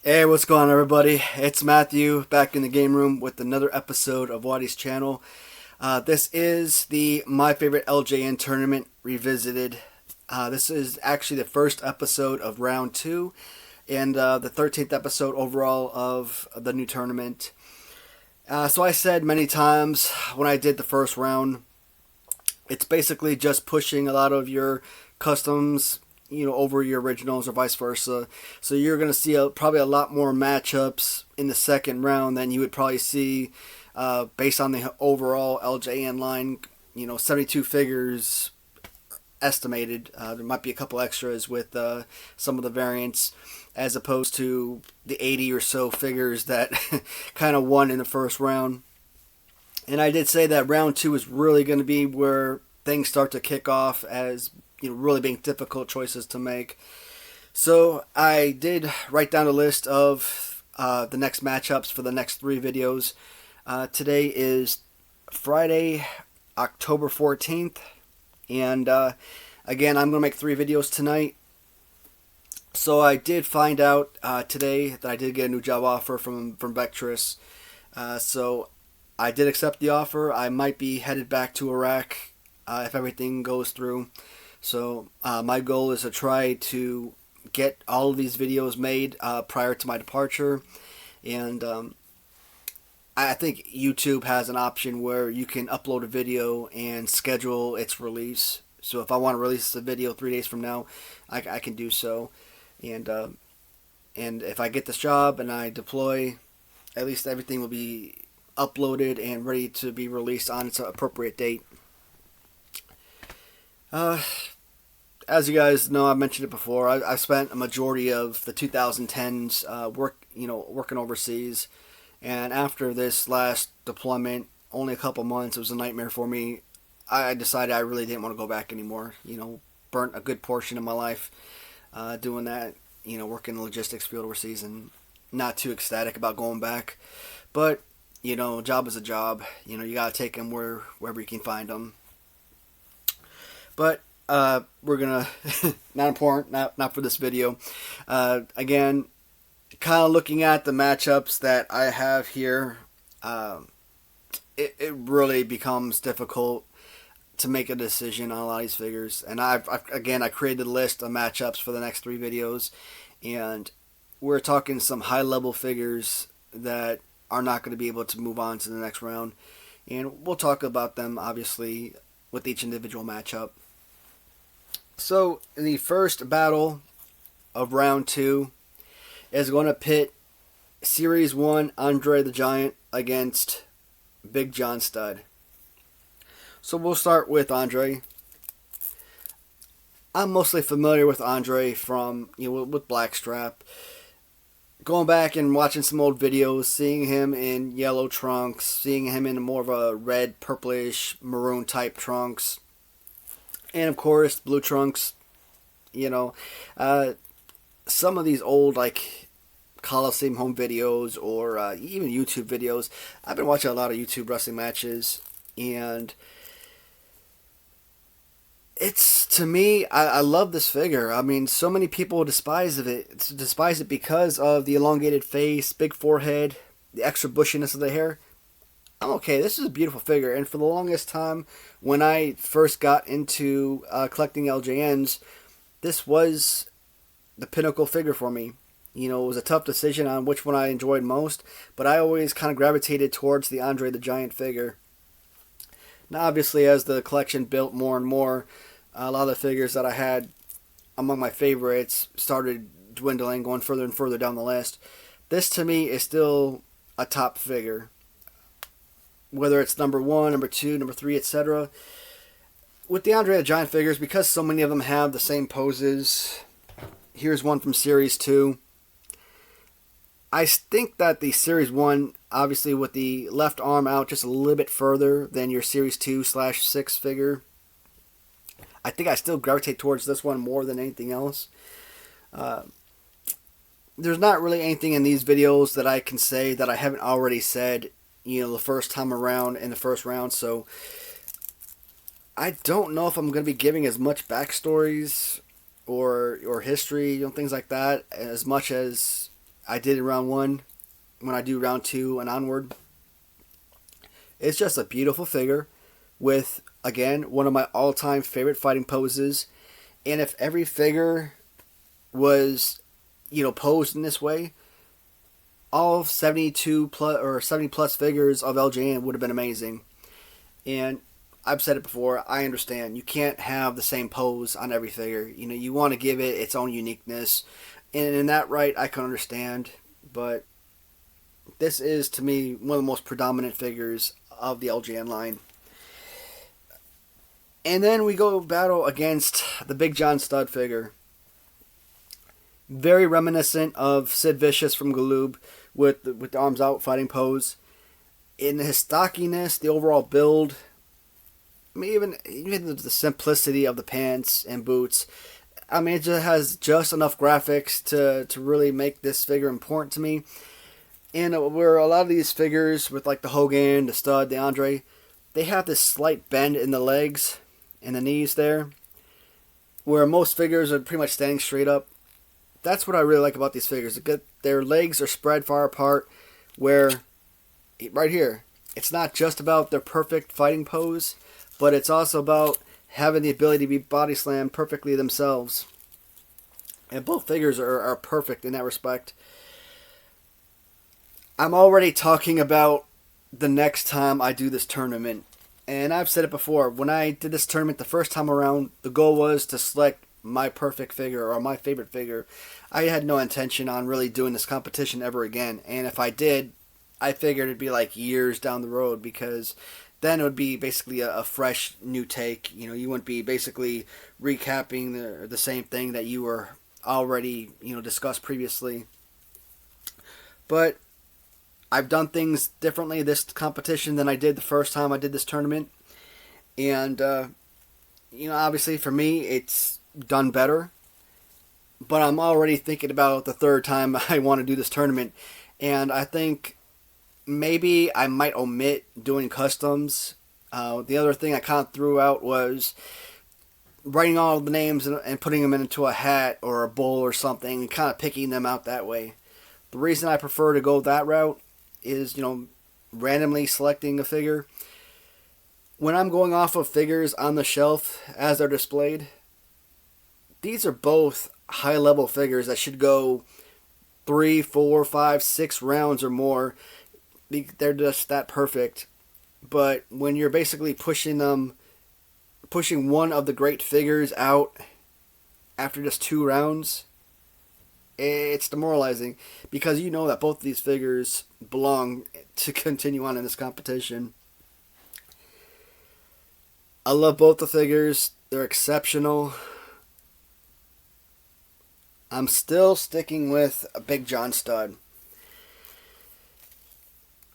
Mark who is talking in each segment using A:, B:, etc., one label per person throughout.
A: Hey, what's going on, everybody? It's Matthew back in the game room with another episode of Watty's channel. This is the My Favorite LJN tournament revisited. This is actually the first episode of round 2 and the 13th episode overall of the new tournament. So I said many times when I did the first round, it's basically just pushing a lot of your customs over your originals or vice versa. So you're going to see probably a lot more matchups in the second round than you would probably see based on the overall LJN line. 72 figures estimated. There might be a couple extras with some of the variants, as opposed to the 80 or so figures that kind of won in the first round. And I did say that round 2 is really going to be where things start to kick off, as really being difficult choices to make. So I did write down a list of the next matchups for the next 3 videos. Today is Friday, October 14th, and again, I'm going to make 3 videos tonight. So I did find out today that I did get a new job offer from Vectress. So I did accept the offer. I might be headed back to Iraq if everything goes through. So my goal is to try to get all of these videos made prior to my departure. And I think YouTube has an option where you can upload a video and schedule its release. So if I want to release the video 3 days from now, I can do so. And if I get this job and I deploy, at least everything will be uploaded and ready to be released on its appropriate date. As you guys know, I've mentioned it before. I spent a majority of the 2010s working overseas, and after this last deployment, only a couple months, it was a nightmare for me. I decided I really didn't want to go back anymore. Burnt a good portion of my life doing that. Working in the logistics field overseas, and not too ecstatic about going back. But job is a job. You gotta take them wherever you can find them. But we're gonna not important, not for this video. Again, kind of looking at the matchups that I have here, it really becomes difficult to make a decision on a lot of these figures. And I created a list of matchups for the next 3 videos, and we're talking some high level figures that are not going to be able to move on to the next round, and we'll talk about them obviously with each individual matchup. So the first battle of round 2 is going to pit Series 1 Andre the Giant against Big John Stud. So we'll start with Andre. I'm mostly familiar with Andre from with Blackstrap. Going back and watching some old videos, seeing him in yellow trunks, seeing him in more of a red, purplish, maroon type trunks. And of course, blue trunks. Some of these old Coliseum home videos or even YouTube videos. I've been watching a lot of YouTube wrestling matches, and to me, I love this figure. I mean, so many people despise it because of the elongated face, big forehead, the extra bushiness of the hair. I'm okay. This is a beautiful figure, and for the longest time, when I first got into collecting LJNs, this was the pinnacle figure for me. It was a tough decision on which one I enjoyed most, but I always kind of gravitated towards the Andre the Giant figure. Now, obviously, as the collection built more and more, a lot of the figures that I had among my favorites started dwindling, going further and further down the list. This, to me, is still a top figure. Whether it's number 1, number 2, number 3, etc. With the Andre the Giant figures, because so many of them have the same poses, here's one from Series 2. I think that the Series 1, obviously with the left arm out just a little bit further than your Series 2/6 figure, I think I still gravitate towards this one more than anything else. There's not really anything in these videos that I can say that I haven't already said the first time around in the first round, so I don't know if I'm going to be giving as much backstories or history, things like that, as much as I did in round 1, when I do round 2 and onward. It's just a beautiful figure with, again, one of my all-time favorite fighting poses. And if every figure was, posed in this way, all 72 plus or 70 plus figures of LJN would have been amazing. And I've said it before, I understand. You can't have the same pose on every figure. You want to give it its own uniqueness. And in that right, I can understand. But this is, to me, one of the most predominant figures of the LJN line. And then we go battle against the Big John Studd figure. Very reminiscent of Sid Vicious from Galoob with the arms out fighting pose. In his stockiness, the overall build, I mean, even the simplicity of the pants and boots. I mean, it just has just enough graphics to really make this figure important to me. And where a lot of these figures with like the Hogan, the Stud, the Andre, they have this slight bend in the legs and the knees there, where most figures are pretty much standing straight up. That's what I really like about these figures. Their legs are spread far apart, where right here, it's not just about their perfect fighting pose, but it's also about having the ability to be body slammed perfectly themselves. And both figures are perfect in that respect. I'm already talking about the next time I do this tournament. And I've said it before, when I did this tournament the first time around, the goal was to select my perfect figure or my favorite figure. I had no intention on really doing this competition ever again. And if I did, I figured it'd be like years down the road, because then it would be basically a fresh new take. You wouldn't be basically recapping the same thing that you were already, discussed previously. But I've done things differently this competition than I did the first time I did this tournament. And, obviously for me, it's done better. But I'm already thinking about the third time I want to do this tournament. And I think maybe I might omit doing customs. The other thing I kind of threw out was writing all the names and putting them into a hat or a bowl or something, and kind of picking them out that way. The reason I prefer to go that route is, randomly selecting a figure. When I'm going off of figures on the shelf as they're displayed, these are both high-level figures that should go 3, 4, 5, 6 rounds or more. They're just that perfect. But when you're basically pushing one of the great figures out after just 2 rounds, it's demoralizing, because you know that both of these figures belong to continue on in this competition. I love both the figures. They're exceptional. I'm still sticking with a Big John Studd.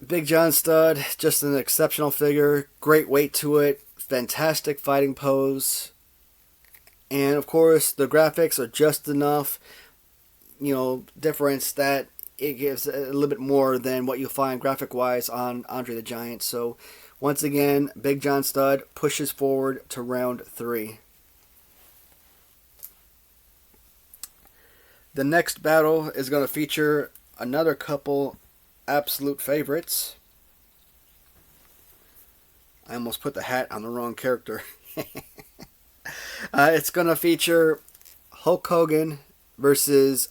A: Big John Studd, just an exceptional figure. Great weight to it. Fantastic fighting pose. And of course, the graphics are just enough, difference that it gives a little bit more than what you'll find graphic-wise on Andre the Giant. So, once again, Big John Studd pushes forward to round 3. The next battle is going to feature another couple absolute favorites. I almost put the hat on the wrong character. It's going to feature Hulk Hogan versus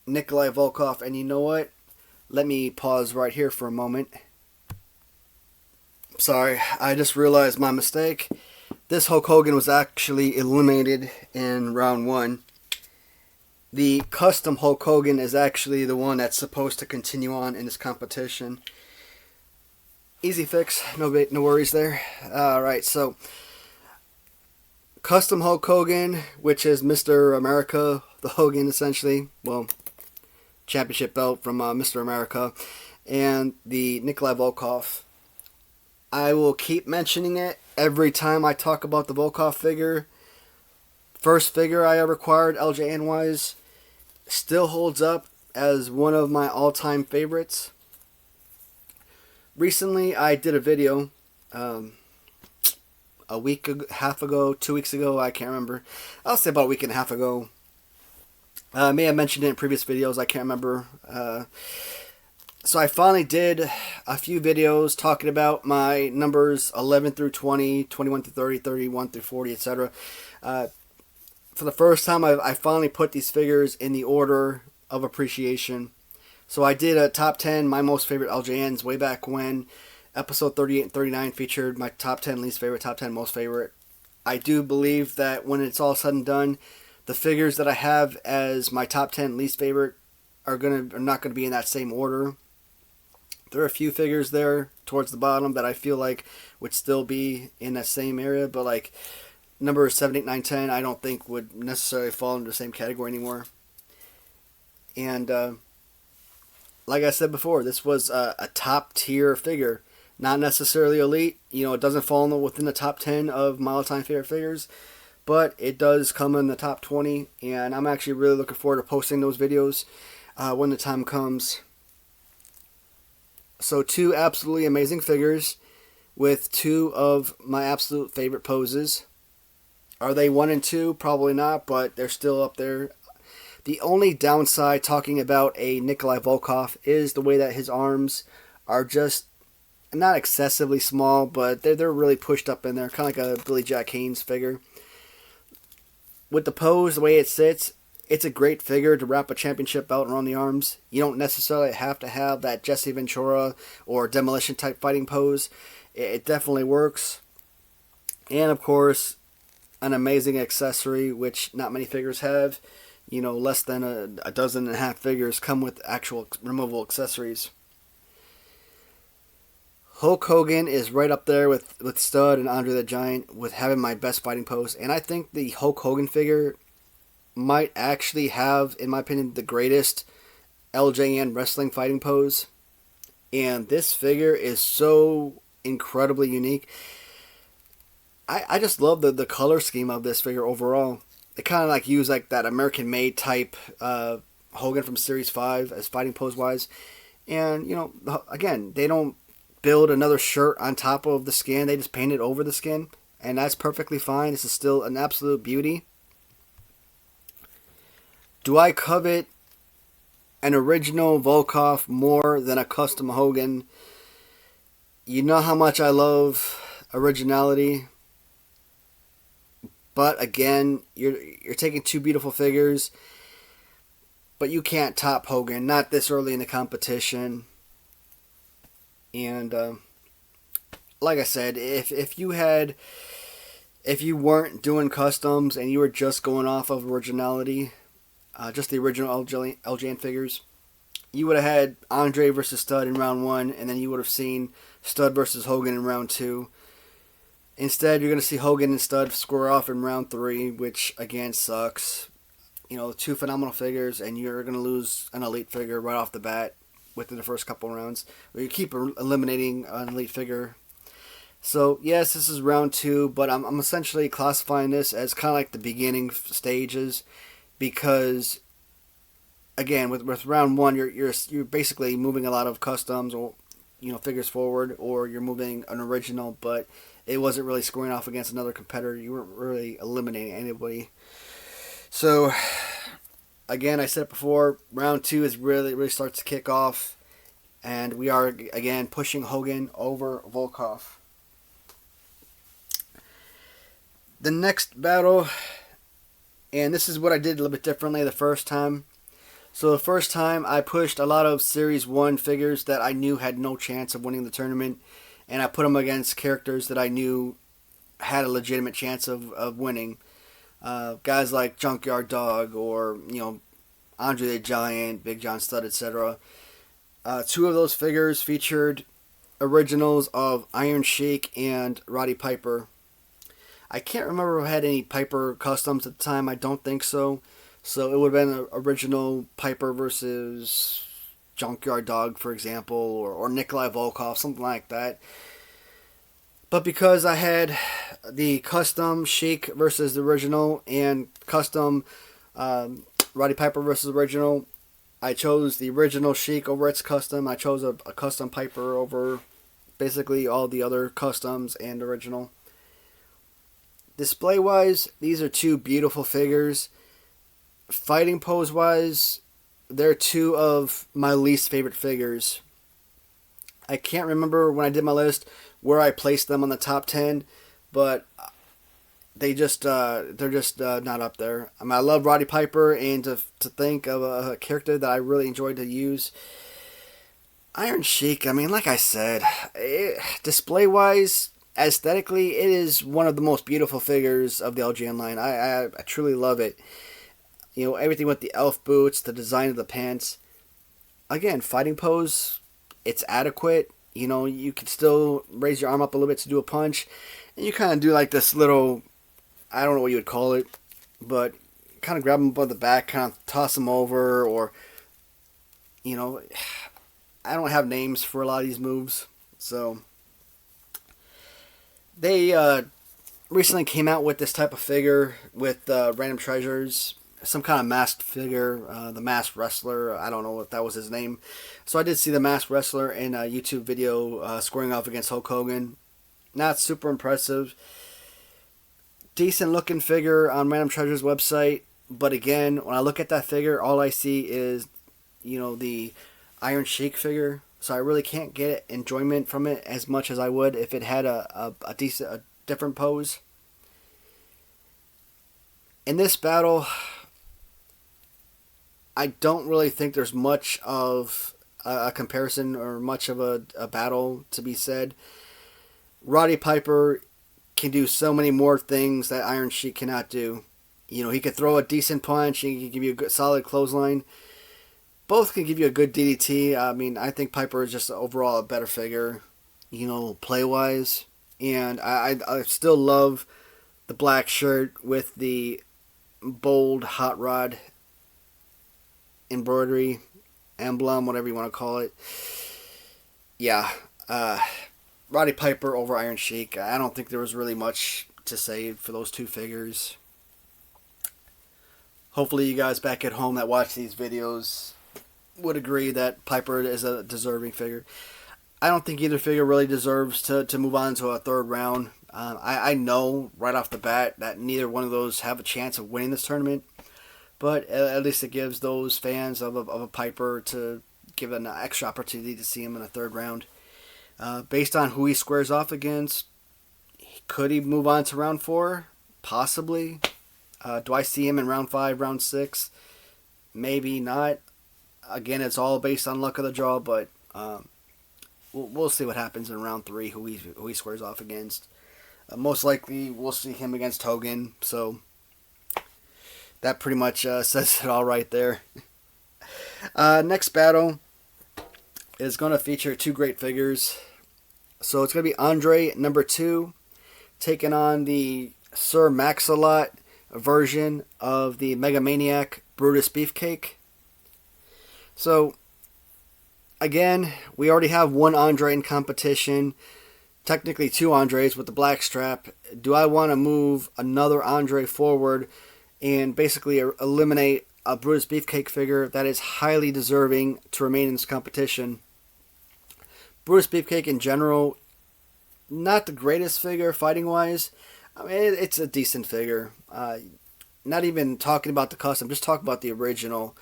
A: Nikolai Volkov. And you know what? Let me pause right here for a moment. Sorry, I just realized my mistake. This Hulk Hogan was actually eliminated in round 1. The custom Hulk Hogan is actually the one that's supposed to continue on in this competition. Easy fix, no worries there. Alright, so custom Hulk Hogan, which is Mr. America, the Hogan essentially. Well, championship belt from Mr. America. And the Nikolai Volkov. I will keep mentioning it every time I talk about the Volkov figure. First figure I ever acquired, LJN wise, still holds up as one of my all-time favorites. Recently, I did a video, a week and a half ago, 2 weeks ago, I can't remember. I'll say about a week and a half ago, I may have mentioned it in previous videos. I can't remember. So I finally did a few videos talking about my numbers 11 through 20, 21 through 30, 31 through 40, etc. For the first time, I finally put these figures in the order of appreciation. So I did a top 10, my most favorite LJNs way back when. Episode 38 and 39 featured my top 10 least favorite, top 10 most favorite. I do believe that when it's all said and done, the figures that I have as my top 10 least favorite are not gonna be in that same order. There are a few figures there towards the bottom that I feel like would still be in that same area, but like number 7, 8, 9, 10, I don't think would necessarily fall into the same category anymore. And like I said before, this was a top tier figure, not necessarily elite. You know, it doesn't fall within the top 10 of my all-time favorite figures, but it does come in the top 20, and I'm actually really looking forward to posting those videos when the time comes. So 2 absolutely amazing figures with 2 of my absolute favorite poses. Are they 1 and 2? Probably not, but they're still up there. The only downside talking about a Nikolai Volkov is the way that his arms are just not excessively small, but they're really pushed up in there, kind of like a Billy Jack Haynes figure. With the pose, the way it sits, it's a great figure to wrap a championship belt around the arms. You don't necessarily have to have that Jesse Ventura or Demolition type fighting pose. It definitely works. And of course, an amazing accessory, which not many figures have. You know, less than a dozen and a half figures come with actual removable accessories. Hulk Hogan is right up there with Stud and Andre the Giant with having my best fighting pose. And I think the Hulk Hogan figure might actually have, in my opinion, the greatest LJN wrestling fighting pose. And this figure is so incredibly unique. I just love the color scheme of this figure overall. They kind of like use like that American made type Hogan from Series 5 as fighting pose wise. And, you know, again, they don't build another shirt on top of the skin. They just paint it over the skin. And that's perfectly fine. This is still an absolute beauty. Do I covet an original Volkov more than a custom Hogan? You know how much I love originality. But again, you're taking 2 beautiful figures, but you can't top Hogan, not this early in the competition. And like I said, if you weren't doing customs and you were just going off of originality, just the original LJN figures, you would have had Andre versus Stud in round 1, and then you would have seen Stud versus Hogan in round 2. Instead, you're going to see Hogan and Stud square off in round 3, which again sucks. You know, 2 phenomenal figures, and you're going to lose an elite figure right off the bat within the first couple rounds. Or you keep eliminating an elite figure. So yes, this is round 2, but I'm essentially classifying this as kind of like the beginning stages, because again, with round 1, you're basically moving a lot of customs or, you know, figures forward, or you're moving an original, but it wasn't really scoring off against another competitor. You weren't really eliminating anybody. So, again, I said it before, round 2 is really starts to kick off, and we are, again, pushing Hogan over Volkov. The next battle, and this is what I did a little bit differently the first time. So the first time, I pushed a lot of Series 1 figures that I knew had no chance of winning the tournament, and I put them against characters that I knew had a legitimate chance of winning. Guys like Junkyard Dog or, you know, Andre the Giant, Big John Studd, etc. 2 of those figures featured originals of Iron Sheik and Roddy Piper. I can't remember if I had any Piper customs at the time. I don't think so. So it would have been an original Piper versus Junkyard Dog, for example, or Nikolai Volkov, something like that. But because I had the custom Sheik versus the original and custom Roddy Piper versus original, I chose the original Sheik over its custom. I chose a custom Piper over basically all the other customs and original. Display-wise, these are 2 beautiful figures. fighting pose wise, they're two of my least favorite figures. I can't remember when I did my list where I placed them on the top 10, but they're just not up there. I mean, I love Roddy Piper, and to think of a character that I really enjoyed to use, Iron Sheik. I mean, like I said, display wise, aesthetically, it is one of the most beautiful figures of the LJN line. I truly love it. You know, everything with the elf boots, the design of the pants. Again, fighting pose, it's adequate. You know, you can still raise your arm up a little bit to do a punch, and you kind of do like this little, I don't know what you would call it, but kind of grab him by the back, kind of toss him over, or, you know, I don't have names for a lot of these moves. So they recently came out with this type of figure with random treasures, some kind of masked figure, the masked wrestler. I don't know if that was his name. So I did see the masked wrestler in a YouTube video squaring off against Hulk Hogan. Not super impressive. Decent looking figure on Random Treasures website, but again, when I look at that figure, all I see is, you know, the Iron Sheik figure. So I really can't get enjoyment from it as much as I would if it had a different pose. In this battle, I don't really think there's much of a comparison or much of a battle to be said. Roddy Piper can do so many more things that Iron Sheik cannot do. You know, he could throw a decent punch, he can give you a good, solid clothesline. Both can give you a good DDT. I mean, I think Piper is just overall a better figure, you know, play-wise. And I still love the black shirt with the bold hot rod embroidery, emblem, whatever you want to call it. Yeah, Roddy Piper over Iron Sheik. I don't think there was really much to say for those two figures. Hopefully you guys back at home that watch these videos would agree that Piper is a deserving figure. I don't think either figure really deserves to move on to a third round. I know right off the bat that neither one of those have a chance of winning this tournament, but at least it gives those fans of a Piper to give an extra opportunity to see him in a third round. Based on who he squares off against, could he move on to round 4? Possibly. Do I see him in round 5, round 6? Maybe not. Again, it's all based on luck of the draw, but we'll see what happens in round 3, who he squares off against. Most likely, we'll see him against Hogan, so that pretty much says it all right there. Next battle is going to feature two great figures. So it's going to be Andre number 2 taking on the Sir Max-a-Lot version of the Mega Maniac Brutus Beefcake. So, again, we already have one Andre in competition. Technically 2 Andres with the black strap. Do I want to move another Andre forward and basically eliminate a Brutus Beefcake figure that is highly deserving to remain in this competition? Brutus Beefcake in general, not the greatest figure fighting-wise. I mean, it's a decent figure. Not even talking about the custom, just talk about the original.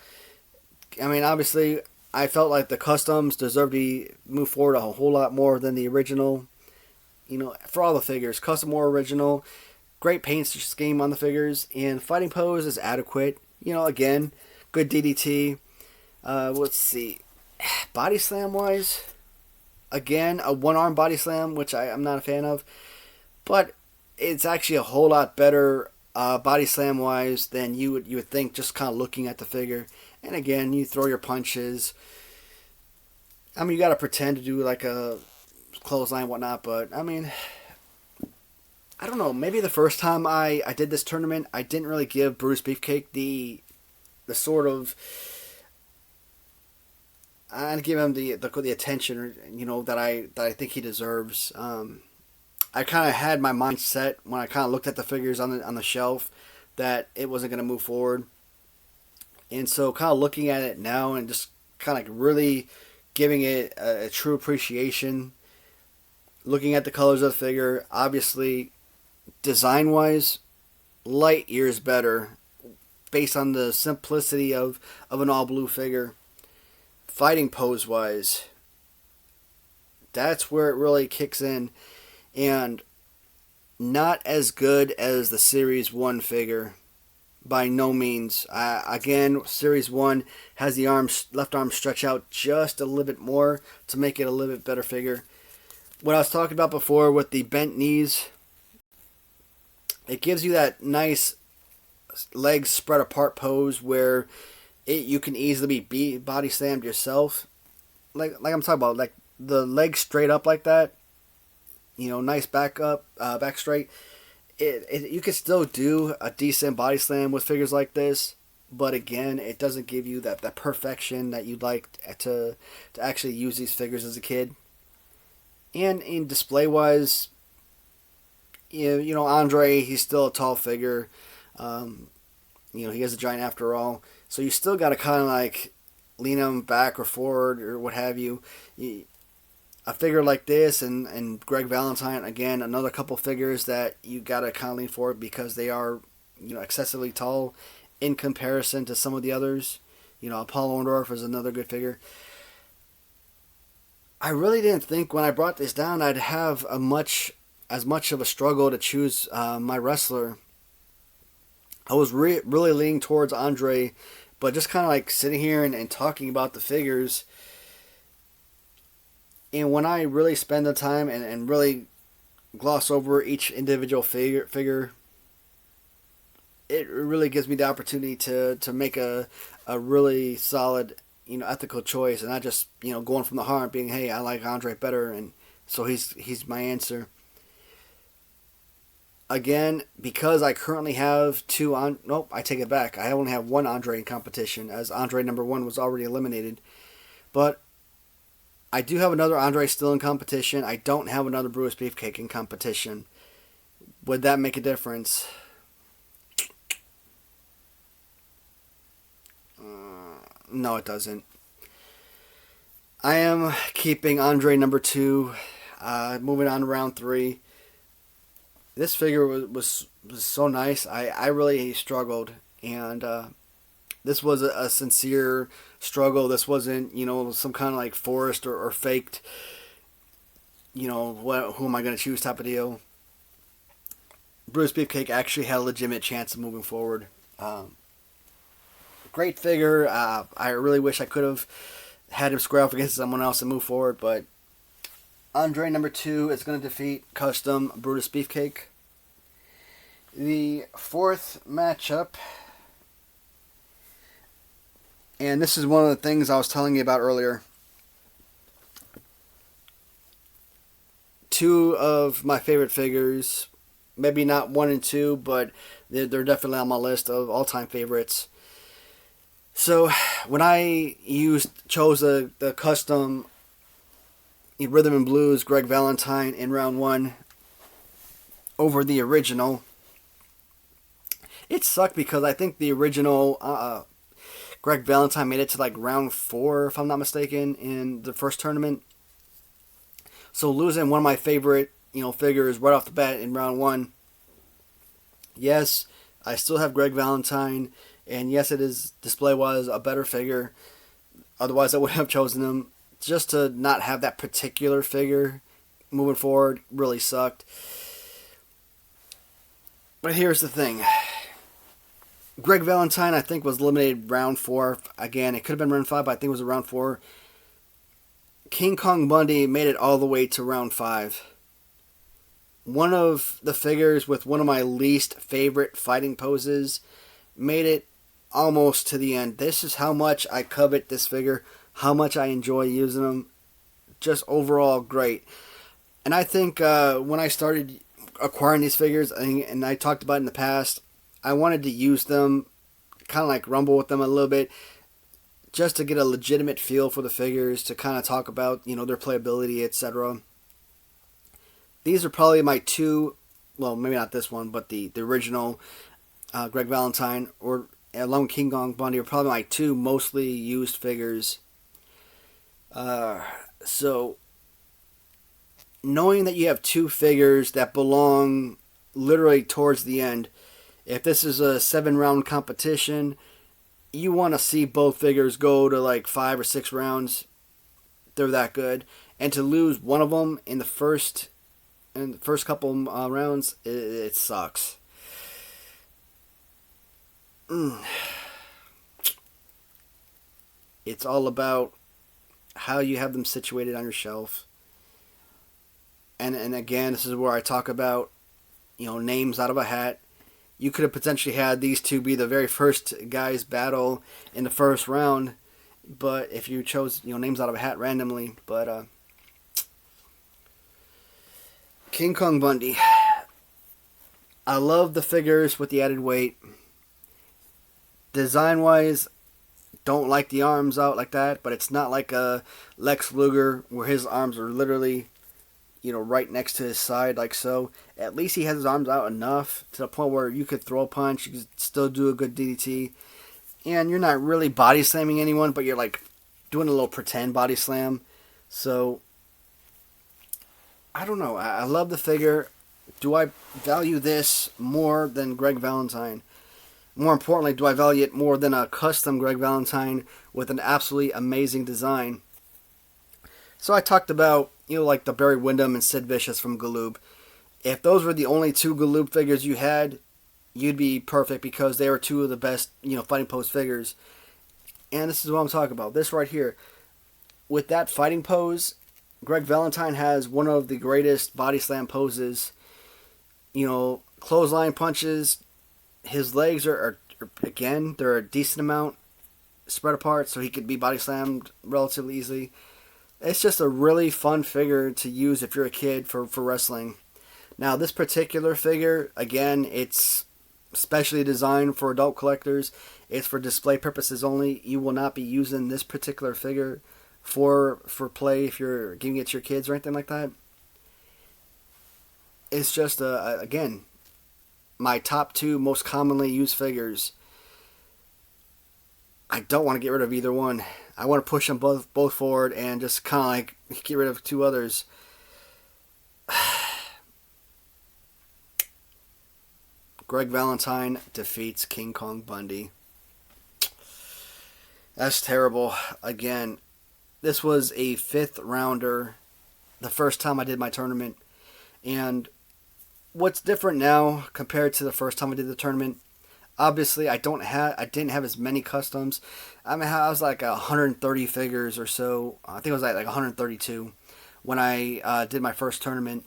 A: I mean, obviously, I felt like the customs deserve to move forward a whole lot more than the original. You know, for all the figures, custom or original, great paint scheme on the figures, and fighting pose is adequate. You know, again, good DDT. Let's see, body slam wise, again, a one-arm body slam, which I'm not a fan of, but it's actually a whole lot better body slam wise than you would think just kind of looking at the figure. And again, you throw your punches. I mean, you got to pretend to do like a clothesline and whatnot, but I mean, I don't know. Maybe the first time I did this tournament, I didn't really give Brutus Beefcake the sort of, I didn't give him the attention, you know, that I think he deserves. I kind of had my mind set when I kind of looked at the figures on the shelf that it wasn't going to move forward. And so kind of looking at it now and just kind of really giving it a true appreciation, looking at the colors of the figure, obviously design-wise, light years better based on the simplicity of an all blue figure. Fighting pose wise, that's where it really kicks in, and not as good as the Series 1 figure. By no means. Again, Series 1 has the left arm stretch out just a little bit more to make it a little bit better figure. What I was talking about before with the bent knees, it gives you that nice legs spread apart pose where you can easily be body slammed yourself. Like I'm talking about, like the legs straight up like that. Nice back up, back straight. You can still do a decent body slam with figures like this, but again, it doesn't give you that perfection that you'd like to actually use these figures as a kid. And in display wise, Andre, he's still a tall figure. He is a giant after all, so you still got to kind of like lean him back or forward or what have you. A figure like this and Greg Valentine, again, another couple figures that you gotta kind of lean forward because they are, excessively tall in comparison to some of the others. Apollo Orndorff is another good figure. I really didn't think when I brought this down I'd have as much of a struggle to choose my wrestler. I was really leaning towards Andre, but just kind of like sitting here and talking about the figures. And when I really spend the time and really gloss over each individual figure, it really gives me the opportunity to make a really solid, ethical choice, and not just, going from the heart being, hey, I like Andre better, and so he's my answer. Again, because I currently have I take it back. I only have one Andre in competition, as Andre number 1 was already eliminated. But I do have another Andre still in competition. I don't have another Brutus Beefcake in competition. Would that make a difference? No, it doesn't. I am keeping Andre number 2. Moving on to round 3. This figure was so nice. I really struggled, and this was a sincere struggle. This wasn't, some kind of like forced or faked, who am I going to choose type of deal. Brutus Beefcake actually had a legitimate chance of moving forward. Great figure. I really wish I could have had him square off against someone else and move forward, but Andre number 2 is going to defeat Custom Brutus Beefcake. The 4th matchup, and this is one of the things I was telling you about earlier. 2 of my favorite figures, maybe not 1 and 2, but they're definitely on my list of all-time favorites. So when I chose the custom Rhythm and Blues Greg Valentine in round 1 over the original, it sucked because I think the original Greg Valentine made it to like round 4, if I'm not mistaken, in the first tournament. So losing one of my favorite, figures right off the bat in round 1. Yes, I still have Greg Valentine, and yes, it is display-wise a better figure. Otherwise, I would have chosen him. Just to not have that particular figure moving forward really sucked. But here's the thing. Greg Valentine, I think, was eliminated round 4. Again, it could have been round 5, but I think it was round 4. King Kong Bundy made it all the way to round 5. One of the figures with one of my least favorite fighting poses made it almost to the end. This is how much I covet this figure, how much I enjoy using them. Just overall great. And I think when I started acquiring these figures, and I talked about it in the past, I wanted to use them, kind of like rumble with them a little bit, just to get a legitimate feel for the figures, to kind of talk about, their playability, etc. These are probably my 2, well, maybe not this one, but the original Greg Valentine, or along with King Kong Bundy, are probably my 2 mostly used figures. So, knowing that you have 2 figures that belong literally towards the end, If this is a 7-round competition, you want to see both figures go to like 5 or 6 rounds. They're that good. And to lose one of them in the first couple rounds, it sucks. It's all about how you have them situated on your shelf. And again, this is where I talk about, names out of a hat. You could have potentially had these two be the very first guys battle in the first round, but if you chose, names out of a hat randomly. But King Kong Bundy. I love the figures with the added weight. Design-wise, don't like the arms out like that, but it's not like a Lex Luger where his arms are literally, right next to his side like so. At least he has his arms out enough to the point where you could throw a punch, you could still do a good DDT, and you're not really body slamming anyone, but you're like doing a little pretend body slam. So I don't know. I love the figure. Do I value this more than Greg Valentine? More importantly, do I value it more than a custom Greg Valentine with an absolutely amazing design? So I talked about, like the Barry Windham and Sid Vicious from Galoob. If those were the only two Galoob figures you had, you'd be perfect because they were two of the best, fighting pose figures. And this is what I'm talking about. This right here. With that fighting pose, Greg Valentine has one of the greatest body slam poses. Clothesline punches. His legs are again, they're a decent amount spread apart, so he could be body slammed relatively easily. It's just a really fun figure to use if you're a kid for wrestling. Now, this particular figure, again, it's specially designed for adult collectors. It's for display purposes only. You will not be using this particular figure for play if you're giving it to your kids or anything like that. It's just, again, my top 2 most commonly used figures. I don't want to get rid of either one. I want to push them both forward and just kind of like get rid of 2 others. Greg Valentine defeats King Kong Bundy. That's terrible. Again, this was a 5th rounder the first time I did my tournament. And what's different now compared to the first time I did the tournament, obviously I didn't have as many customs. I was like 130 figures or so. I think it was like 132 when I did my first tournament.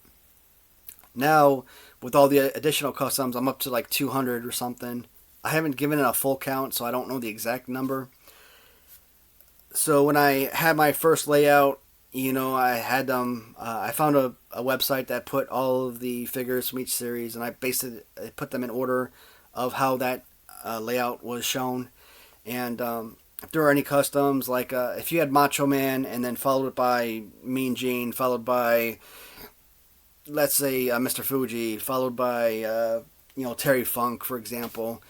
A: Now, with all the additional customs, I'm up to like 200 or something. I haven't given it a full count, so I don't know the exact number. So when I had my first layout, I had them. I found a website that put all of the figures from each series, and I put them in order of how that layout was shown. And if there were any customs, like if you had Macho Man and then followed by Mean Gene, followed by, let's say, Mr. Fuji, followed by Terry Funk, for example.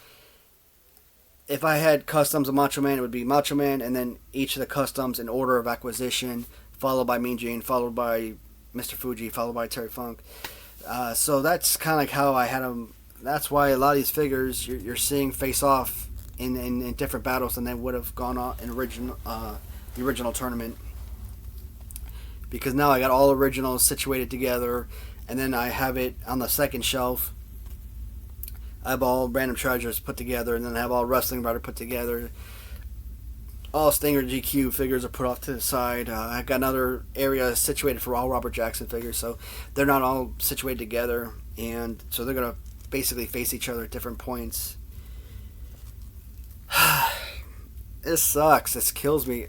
A: If I had customs of Macho Man, it would be Macho Man, and then each of the customs in order of acquisition, followed by Mean Gene, followed by Mr. Fuji, followed by Terry Funk. So that's kind of like how I had them. That's why a lot of these figures you're seeing face off in different battles than they would have gone on in the original tournament. Because now I got all originals situated together, and then I have it on the second shelf. I have all Random Treasures put together, and then I have all Wrestling Rider put together. All Stinger GQ figures are put off to the side. I've got another area situated for all Robert Jackson figures, so they're not all situated together, and so they're going to basically face each other at different points. This sucks. This kills me.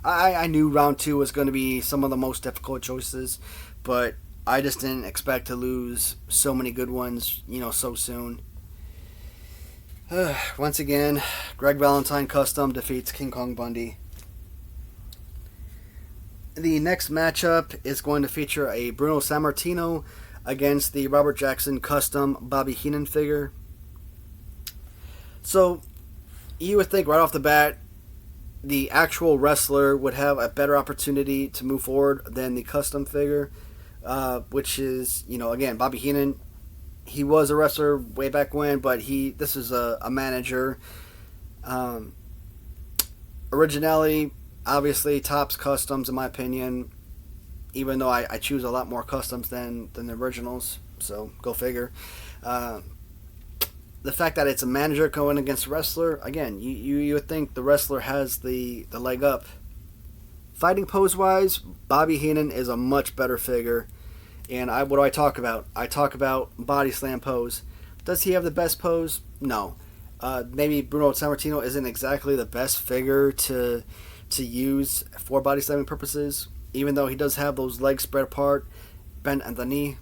A: I knew round 2 was going to be some of the most difficult choices, but I just didn't expect to lose so many good ones, so soon. Once again, Greg Valentine Custom defeats King Kong Bundy. The next matchup is going to feature a Bruno Sammartino against the Robert Jackson Custom Bobby Heenan figure. So, you would think right off the bat, the actual wrestler would have a better opportunity to move forward than the custom figure, which is, again, Bobby Heenan. he was a wrestler way back when, but this is a manager. Um, Originality, obviously, tops customs in my opinion. Even though I choose a lot more customs than the originals, so go figure. Uh, the fact that it's a manager going against a wrestler, again, you would think the wrestler has the leg up. Fighting pose wise, Bobby Heenan is a much better figure. And what do I talk about? I talk about body slam pose. Does he have the best pose? No. Maybe Bruno Sammartino isn't exactly the best figure to use for body slamming purposes, even though he does have those legs spread apart, bent at the knee.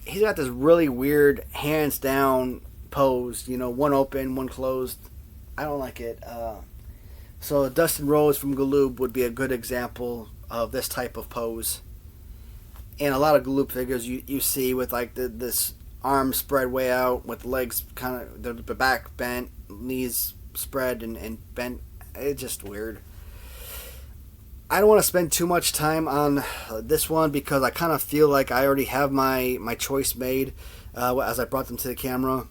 A: He's got this really weird hands down pose, one open, one closed. I don't like it. So Dustin Rhodes from Galoob would be a good example of this type of pose. And a lot of Galoob figures you see with like this arms spread way out with legs kind of the back bent, knees spread and bent. It's just weird. I don't want to spend too much time on this one because I kind of feel like I already have my choice made as I brought them to the camera.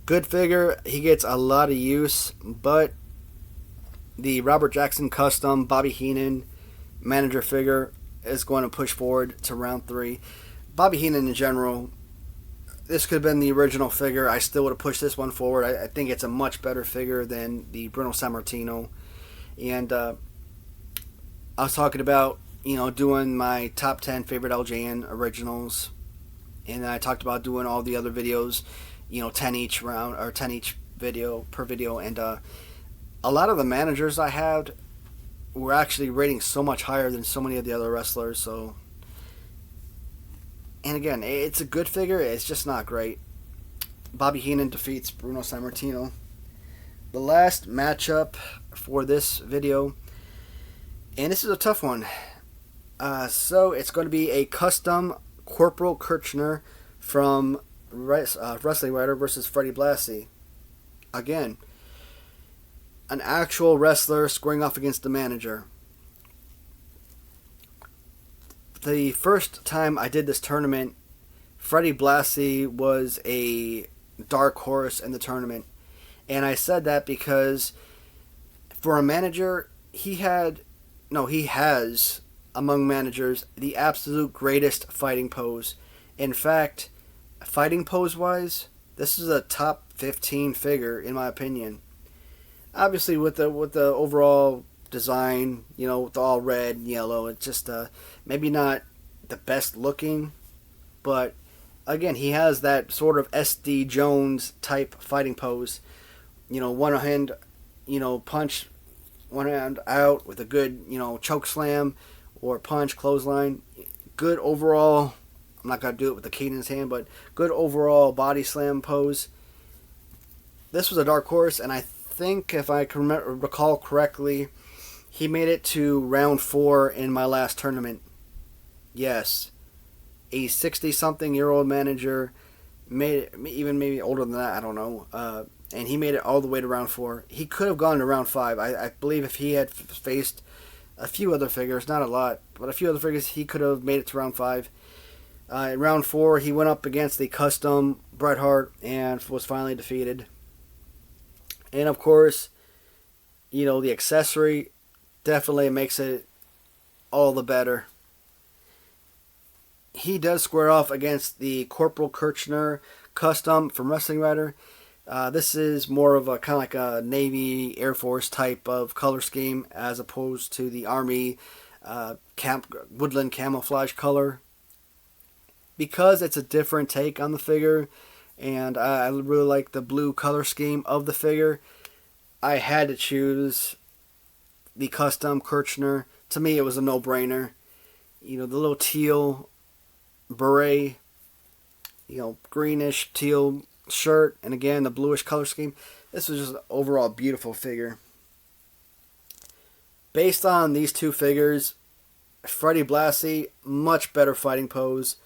A: Good figure. He gets a lot of use, but the Robert Jackson custom Bobby Heenan manager figure is going to push forward to round 3. Bobby Heenan in general, this could have been the original figure. I still would have pushed this one forward. I think it's a much better figure than the Bruno Sammartino. And I was talking about, doing my top 10 favorite LJN originals. And then I talked about doing all the other videos, 10 each round, or 10 each video per video. And a lot of the managers I had were actually rating so much higher than so many of the other wrestlers. So, and again, it's a good figure. It's just not great. Bobby Heenan defeats Bruno Sammartino. The last matchup for this video, and this is a tough one. So it's going to be a custom Corporal Kirchner from Wrestling Writer versus Freddie Blassie. Again, an actual wrestler squaring off against the manager. The first time I did this tournament, Freddie Blassie was a dark horse in the tournament. And I said that because for a manager, he has, among managers, the absolute greatest fighting pose. In fact, fighting pose-wise, this is a top 15 figure, in my opinion. Obviously, with the overall design, with all red and yellow, it's just maybe not the best looking, but again, he has that sort of S.D. Jones type fighting pose. One hand, punch, one hand out with a good, choke slam or punch, clothesline. Good overall, I'm not going to do it with the cane in his hand, but good overall body slam pose. This was a dark horse, and I think if I can recall correctly, he made it to round 4 in my last tournament. Yes, a 60-something-year-old manager, made it, even maybe older than that, I don't know, and he made it all the way to round 4. He could have gone to round 5. I believe if he had faced a few other figures, not a lot, but a few other figures, he could have made it to round 5. In round 4, he went up against the custom Bret Hart and was finally defeated. And of course, the accessory definitely makes it all the better. He does square off against the Corporal Kirchner custom from Wrestling Writer. This is more of a kind of like a Navy Air Force type of color scheme as opposed to the Army woodland camouflage color. Because it's a different take on the figure, and I really like the blue color scheme of the figure, I had to choose the custom Kirchner. To me, it was a no-brainer. The little teal beret, greenish teal shirt, and again, the bluish color scheme. This was just an overall beautiful figure. Based on these two figures, Freddie Blassie, much better fighting pose.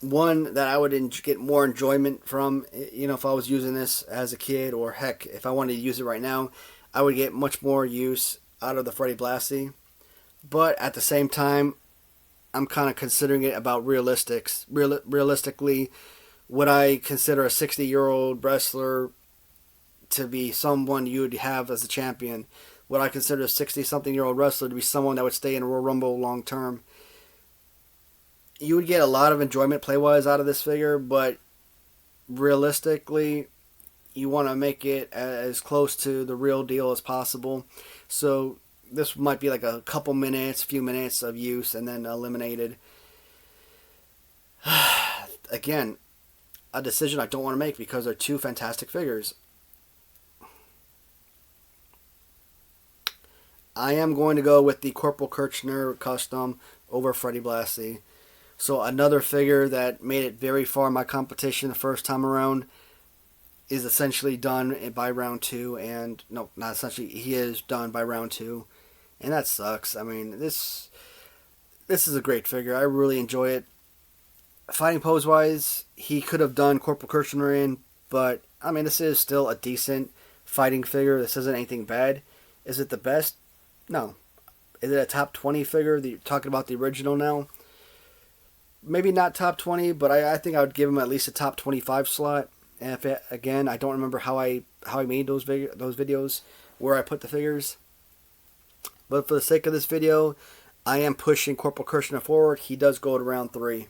A: One that I would get more enjoyment from, if I was using this as a kid, or heck, if I wanted to use it right now, I would get much more use out of the Freddie Blassie. But at the same time, I'm kind of considering it about realistically, would I consider a 60-year-old wrestler to be someone you would have as a champion? Would I consider a 60-something-year-old wrestler to be someone that would stay in Royal Rumble long term? You would get a lot of enjoyment play-wise out of this figure, but realistically, you want to make it as close to the real deal as possible. So this might be like a couple minutes, few minutes of use, and then eliminated. Again, a decision I don't want to make because they're two fantastic figures. I am going to go with the Corporal Kirchner custom over Freddie Blassie. So another figure that made it very far in my competition the first time around is essentially done by round 2. And no, not essentially, he is done by round 2. And that sucks. I mean, this is a great figure. I really enjoy it. Fighting pose wise, he could have done Corporal Kirchner in, but I mean, this is still a decent fighting figure. This isn't anything bad. Is it the best? No. Is it a top 20 figure? Talking about the original now? Maybe not top 20, but I think I would give him at least a top 25 slot. And again, I don't remember how I made those videos, where I put the figures. But for the sake of this video, I am pushing Corporal Kirchner forward. He does go to round 3.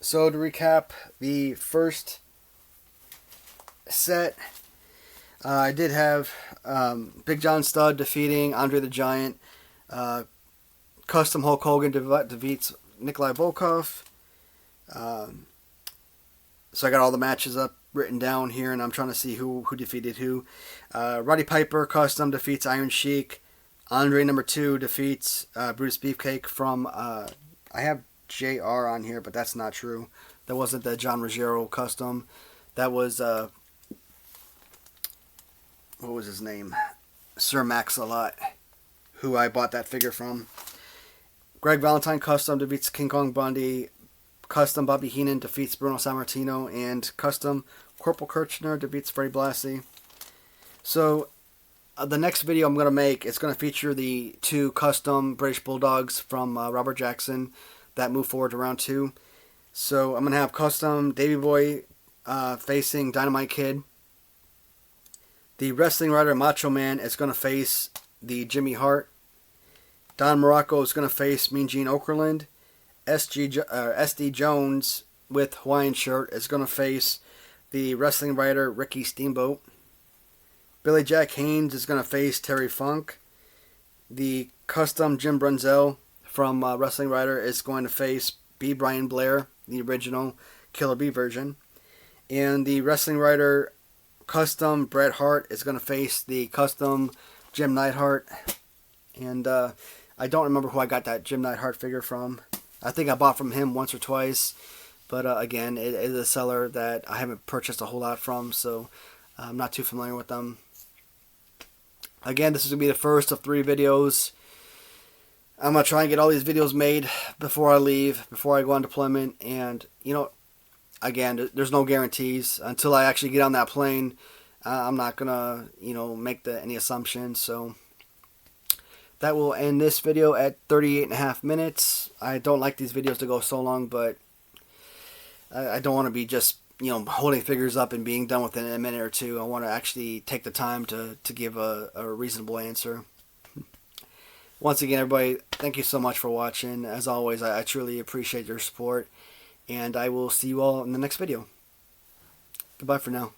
A: So to recap, the first set, I did have Big John Studd defeating Andre the Giant. Custom Hulk Hogan defeats Nikolai Volkov. So I got all the matches up written down here, and I'm trying to see who defeated who. Roddy Piper custom defeats Iron Sheik. Andre number 2 defeats Brutus Beefcake from I have JR on here, but that's not true. That wasn't the John Ruggiero custom. That was what was his name? Sir Max-a-Lot, who I bought that figure from. Greg Valentine custom defeats King Kong Bundy. Custom Bobby Heenan defeats Bruno Sammartino. And custom Corporal Kirchner defeats Freddie Blassie. So the next video I'm going to make is going to feature the 2 custom British Bulldogs from Robert Jackson that move forward to round 2. So I'm going to have custom Davey Boy facing Dynamite Kid. The Wrestling Rider Macho Man is going to face the Jimmy Hart. Don Morocco is going to face Mean Gene Okerlund. SD Jones with Hawaiian shirt is going to face the Wrestling Rider Ricky Steamboat. Billy Jack Haynes is going to face Terry Funk. The custom Jim Brunzell from Wrestling Rider is going to face B. Brian Blair, the original Killer B version. And the Wrestling Rider custom Bret Hart is going to face the custom Jim Neidhart. And I don't remember who I got that Jim Neidhart figure from. I think I bought from him once or twice. But again, it is a seller that I haven't purchased a whole lot from, so I'm not too familiar with them. Again, this is going to be the first of 3 videos. I'm going to try and get all these videos made before I leave, before I go on deployment. And, you know, again, there's no guarantees. Until I actually get on that plane, I'm not going to, you know, make any assumptions. So that will end this video at 38.5 minutes. I don't like these videos to go so long, but I don't want to be just, you know, holding figures up and being done within a minute or 2. I want to actually take the time to give a reasonable answer. Once again, everybody, thank you so much for watching. As always, I truly appreciate your support, and I will see you all in the next video. Goodbye for now.